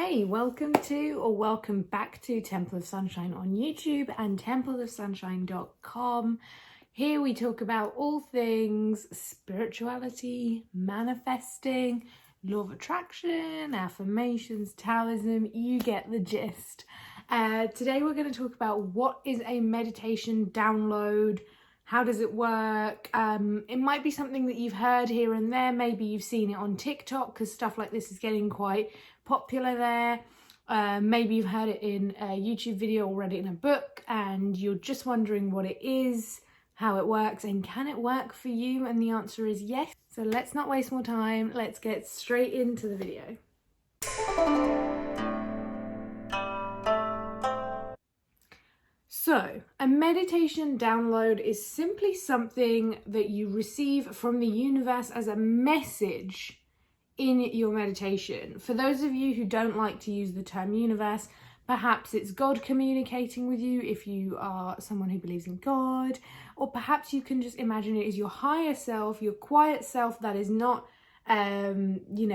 Hey, welcome back to Temple of Sunshine on YouTube and templeofsunshine.com. Here we talk about all things spirituality, manifesting, law of attraction, affirmations, Taoism. You get the gist. Today we're going to talk about what is a meditation download. How does it work? It might be something that you've heard here and there. Maybe you've seen it on TikTok because stuff like this is getting quite popular there. Maybe you've heard it in a YouTube video or read it in a book and you're just wondering what it is, how it works, and can it work for you? And the answer is yes. So let's not waste more time. Let's get straight into the video. So, a meditation download is simply something that you receive from the universe as a message in your meditation. For those of you who don't like to use the term universe, perhaps it's God communicating with you if you are someone who believes in God, or perhaps you can just imagine it as your higher self, your quiet self that is not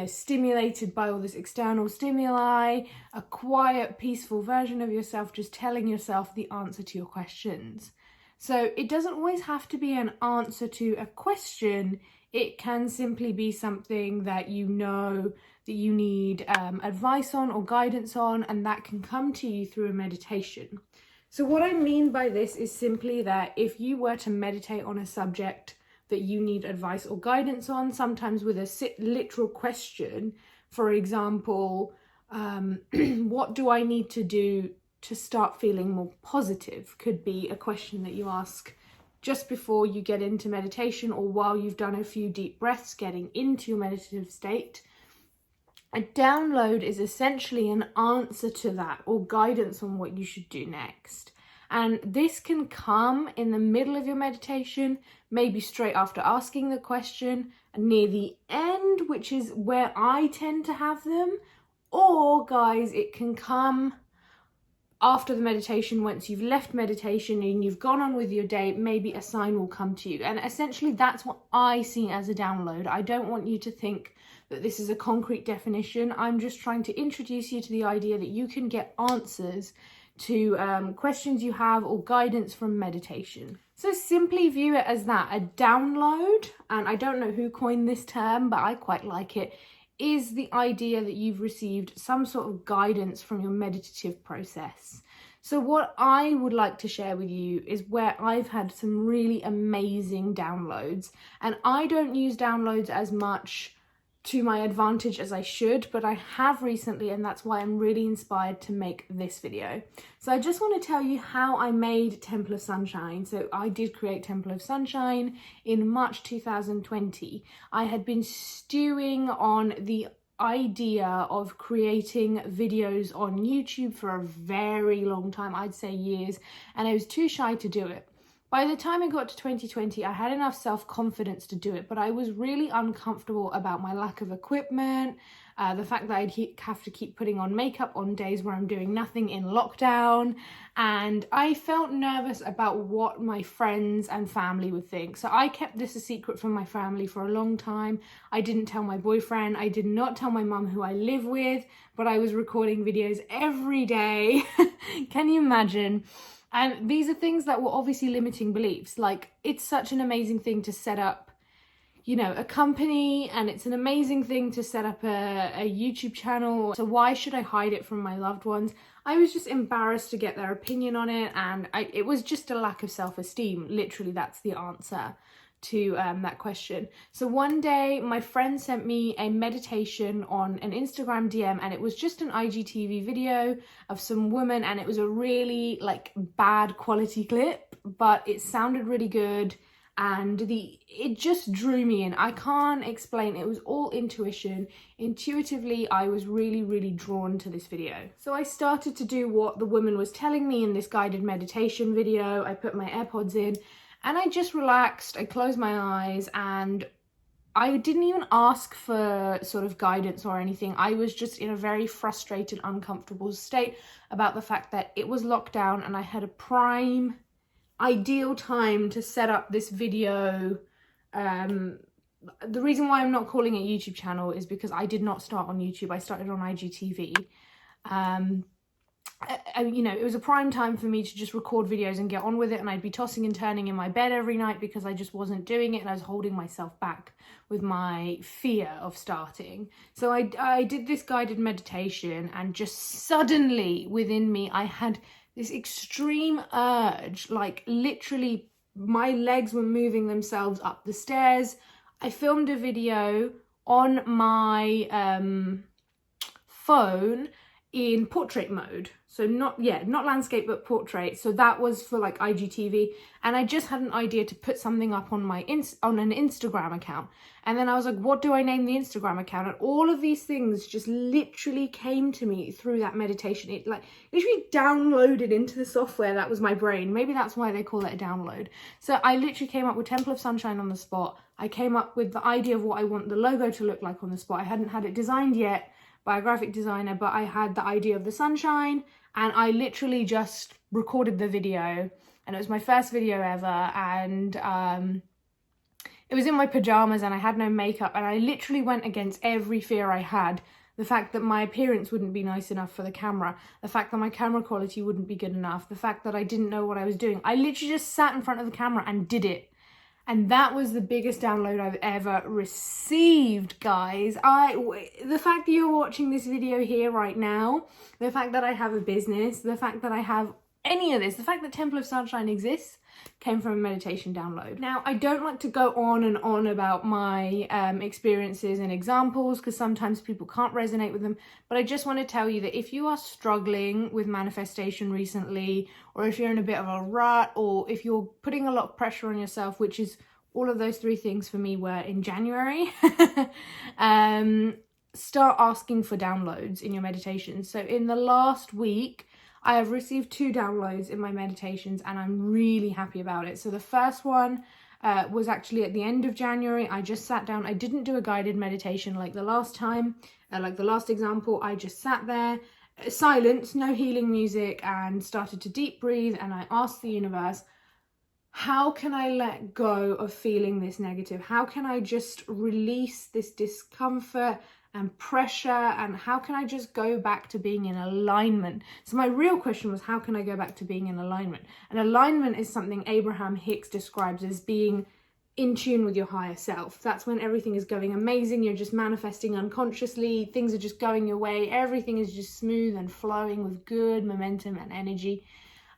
stimulated by all this external stimuli, a quiet, peaceful version of yourself, just telling yourself the answer to your questions. So it doesn't always have to be an answer to a question. It can simply be something that you know that you need advice on or guidance on, and that can come to you through a meditation. So what I mean by this is simply that if you were to meditate on a subject that you need advice or guidance on, sometimes with a literal question, for example, what do I need to do to start feeling more positive, could be a question that you ask just before you get into meditation or while you've done a few deep breaths getting into your meditative state. A download is essentially an answer to that or guidance on what you should do next. And this can come in the middle of your meditation, maybe straight after asking the question, near the end, which is where I tend to have them. Or, guys, it can come after the meditation, once you've left meditation and you've gone on with your day, maybe a sign will come to you. And essentially that's what I see as a download. I don't want you to think that this is a concrete definition. I'm just trying to introduce you to the idea that you can get answers to questions you have or guidance from meditation. So simply view it as that, a download, and I don't know who coined this term, but I quite like it, is the idea that you've received some sort of guidance from your meditative process. So what I would like to share with you is where I've had some really amazing downloads, and I don't use downloads as much to my advantage as I should, but I have recently, and that's why I'm really inspired to make this video. So I just want to tell you how I made Temple of Sunshine. So I did create Temple of Sunshine in March 2020. I had been stewing on the idea of creating videos on YouTube for a very long time, I'd say years, and I was too shy to do it. By the time I got to 2020, I had enough self-confidence to do it, but I was really uncomfortable about my lack of equipment, the fact that I'd have to keep putting on makeup on days where I'm doing nothing in lockdown, and I felt nervous about what my friends and family would think. So I kept this a secret from my family for a long time. I didn't tell my boyfriend, I did not tell my mum who I live with, but I was recording videos every day. Can you imagine? And these are things that were obviously limiting beliefs. Like, it's such an amazing thing to set up, a company, and it's an amazing thing to set up a YouTube channel. So why should I hide it from my loved ones? I was just embarrassed to get their opinion on it, and it was just a lack of self-esteem. Literally, that's the answer to that question. So one day my friend sent me a meditation on an Instagram DM, and it was just an IGTV video of some woman, and it was a really bad quality clip, but it sounded really good and it just drew me in. I can't explain, it was all intuition. Intuitively, I was really drawn to this video. So I started to do what the woman was telling me in this guided meditation video. I put my AirPods in and I just relaxed, I closed my eyes, and I didn't even ask for sort of guidance or anything. I was just in a very frustrated, uncomfortable state about the fact that it was lockdown and I had a prime, ideal time to set up this video. The reason why I'm not calling it a YouTube channel is because I did not start on YouTube. I started on IGTV. You know, it was a prime time for me to just record videos and get on with it, and I'd be tossing and turning in my bed every night because I just wasn't doing it, and I was holding myself back with my fear of starting. So I did this guided meditation, and just suddenly within me I had this extreme urge, like literally my legs were moving themselves up the stairs. I filmed a video on my phone in portrait mode, so not landscape but portrait, so that was for like IGTV, and I just had an idea to put something up on my on an Instagram account, and then I was like, what do I name the Instagram account? And all of these things just literally came to me through that meditation. It like literally downloaded into the software that was my brain. Maybe that's why they call it a download. So I literally came up with Temple of Sunshine on the spot. I came up with the idea of what I want the logo to look like on the spot. I hadn't had it designed yet by a graphic designer, but I had the idea of the sunshine, and I literally just recorded the video, and it was my first video ever, and it was in my pajamas and I had no makeup, and I literally went against every fear I had. The fact that my appearance wouldn't be nice enough for the camera, the fact that my camera quality wouldn't be good enough, the fact that I didn't know what I was doing. I literally just sat in front of the camera and did it. And that was the biggest download I've ever received, guys. The fact that you're watching this video here right now, the fact that I have a business, the fact that I have any of this, the fact that Temple of Sunshine exists, came from a meditation download. Now, I don't like to go on and on about my experiences and examples because sometimes people can't resonate with them, but I just want to tell you that if you are struggling with manifestation recently, or if you're in a bit of a rut, or if you're putting a lot of pressure on yourself, which is all of those three things for me were in January, start asking for downloads in your meditations. So in the last week, I have received 2 downloads in my meditations, and I'm really happy about it. So the first one was actually at the end of January. I just sat down. I didn't do a guided meditation like the last time, like the last example. I just sat there, silence, no healing music, and started to deep breathe. And I asked the universe, how can I let go of feeling this negative? How can I just release this discomfort and pressure, and how can I just go back to being in alignment? So my real question was, how can I go back to being in alignment? And alignment is something Abraham Hicks describes as being in tune with your higher self. That's when everything is going amazing, you're just manifesting unconsciously, things are just going your way, everything is just smooth and flowing with good momentum and energy.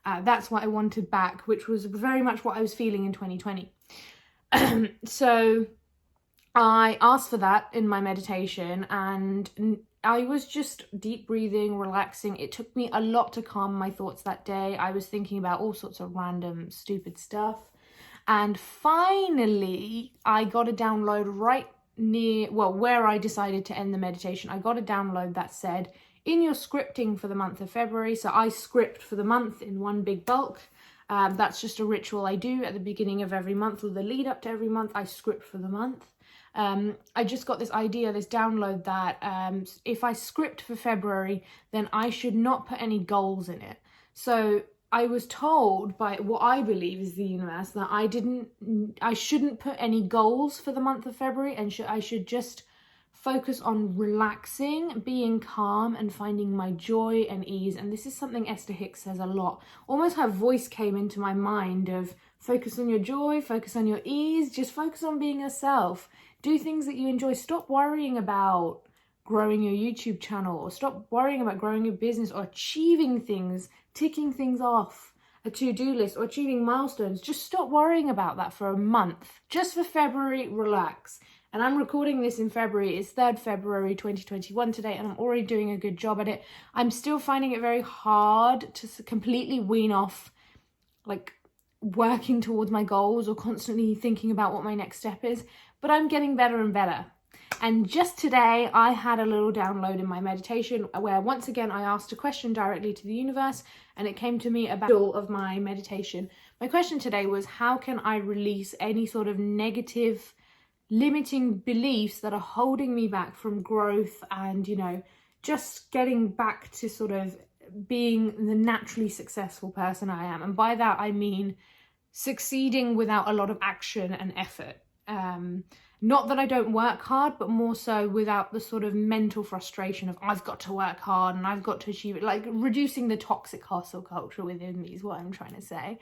That's what I wanted back, which was very much what I was feeling in 2020. So I asked for that in my meditation, and I was just deep breathing, relaxing. It took me a lot to calm my thoughts that day. I was thinking about all sorts of random, stupid stuff. And finally, I got a download right near, where I decided to end the meditation. I got a download that said, in your scripting for the month of February, so I script for the month in one big bulk. That's just a ritual I do at the beginning of every month, or the lead up to every month, I script for the month. I just got this idea, this download that if I script for February, then I should not put any goals in it. So I was told by what I believe is the universe that I shouldn't put any goals for the month of February, and I should just focus on relaxing, being calm, and finding my joy and ease. And this is something Esther Hicks says a lot. Almost her voice came into my mind of focus on your joy, focus on your ease, just focus on being yourself. Do things that you enjoy. Stop worrying about growing your YouTube channel, or stop worrying about growing your business, or achieving things, ticking things off a to-do list, or achieving milestones. Just stop worrying about that for a month. Just for February, relax. And I'm recording this in February. It's 3rd February 2021 today, and I'm already doing a good job at it. I'm still finding it very hard to completely wean off, like, working towards my goals or constantly thinking about what my next step is, but I'm getting better and better. And just today, I had a little download in my meditation where once again, I asked a question directly to the universe, and it came to me about all of my meditation. My question today was, how can I release any sort of negative, limiting beliefs that are holding me back from growth and, you know, just getting back to sort of being the naturally successful person I am. And by that, I mean succeeding without a lot of action and effort. Not that I don't work hard, but more so without the sort of mental frustration of I've got to work hard and I've got to achieve it, like reducing the toxic hustle culture within me is what I'm trying to say.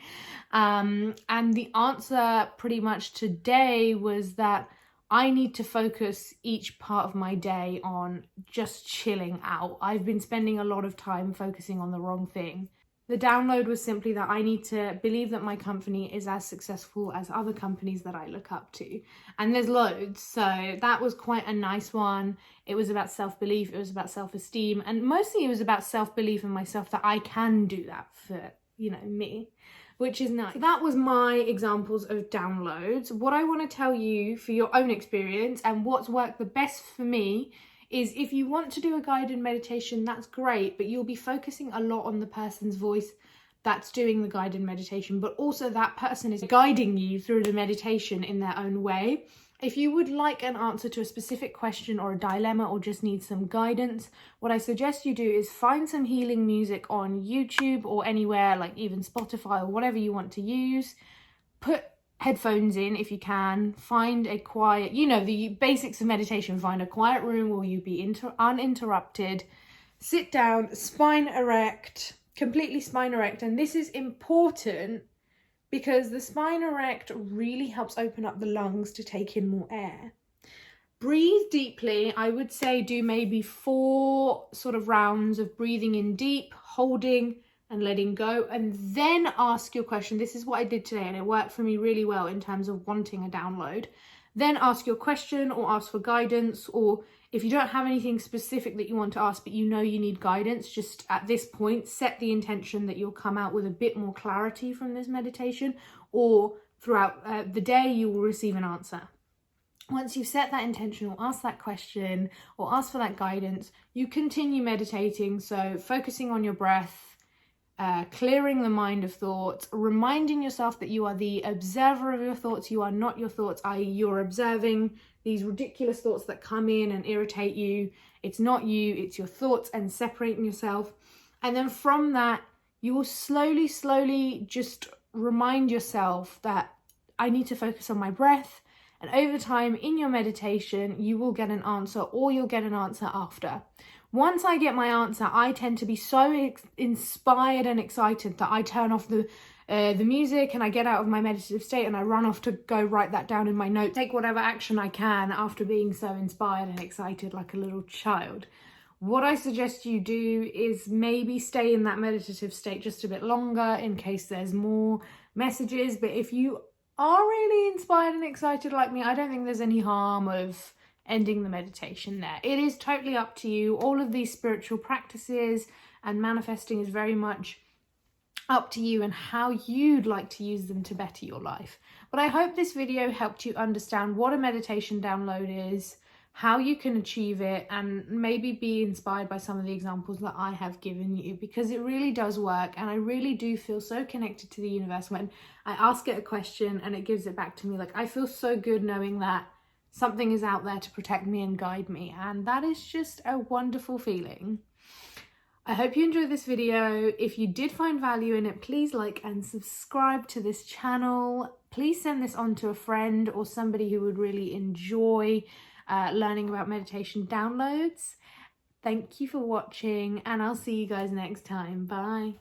And the answer pretty much today was that I need to focus each part of my day on just chilling out. I've been spending a lot of time focusing on the wrong thing. The download was simply that I need to believe that my company is as successful as other companies that I look up to. And there's loads, so that was quite a nice one. It was about self-belief, it was about self-esteem, and mostly it was about self-belief in myself that I can do that for, you know, me, which is nice. So that was my examples of downloads. What I want to tell you for your own experience and what's worked the best for me is if you want to do a guided meditation, that's great, but you'll be focusing a lot on the person's voice that's doing the guided meditation, but also that person is guiding you through the meditation in their own way. If you would like an answer to a specific question or a dilemma or just need some guidance, what I suggest you do is find some healing music on YouTube or anywhere, like even Spotify or whatever you want to use. Put headphones in if you can, find a quiet, you know, the basics of meditation, find a quiet room where you be uninterrupted, sit down, spine erect, completely spine erect. And this is important because the spine erect really helps open up the lungs to take in more air. Breathe deeply. I would say do maybe 4 sort of rounds of breathing in deep, holding, and letting go, and then ask your question. This is what I did today and it worked for me really well in terms of wanting a download. Then ask your question or ask for guidance, or if you don't have anything specific that you want to ask but you know you need guidance, just at this point set the intention that you'll come out with a bit more clarity from this meditation, or throughout the day you will receive an answer. Once you've set that intention or ask that question or ask for that guidance, you continue meditating, so focusing on your breath, clearing the mind of thoughts, reminding yourself that you are the observer of your thoughts, you are not your thoughts, i.e. you're observing these ridiculous thoughts that come in and irritate you. It's not you, it's your thoughts, and separating yourself. And then from that, you will slowly just remind yourself that I need to focus on my breath. And over time in your meditation, you will get an answer, or you'll get an answer after. Once I get my answer, I tend to be so inspired and excited that I turn off the music and I get out of my meditative state and I run off to go write that down in my notes, take whatever action I can after being so inspired and excited like a little child. What I suggest you do is maybe stay in that meditative state just a bit longer in case there's more messages. But if you are really inspired and excited like me, I don't think there's any harm of ending the meditation there. It is totally up to you. All of these spiritual practices and manifesting is very much up to you and how you'd like to use them to better your life. But I hope this video helped you understand what a meditation download is, how you can achieve it, and maybe be inspired by some of the examples that I have given you, because it really does work. And I really do feel so connected to the universe when I ask it a question and it gives it back to me. Like, I feel so good knowing that something is out there to protect me and guide me, and that is just a wonderful feeling. I hope you enjoyed this video. If you did find value in it, please like and subscribe to this channel. Please send this on to a friend or somebody who would really enjoy learning about meditation downloads. Thank you for watching, and I'll see you guys next time. Bye.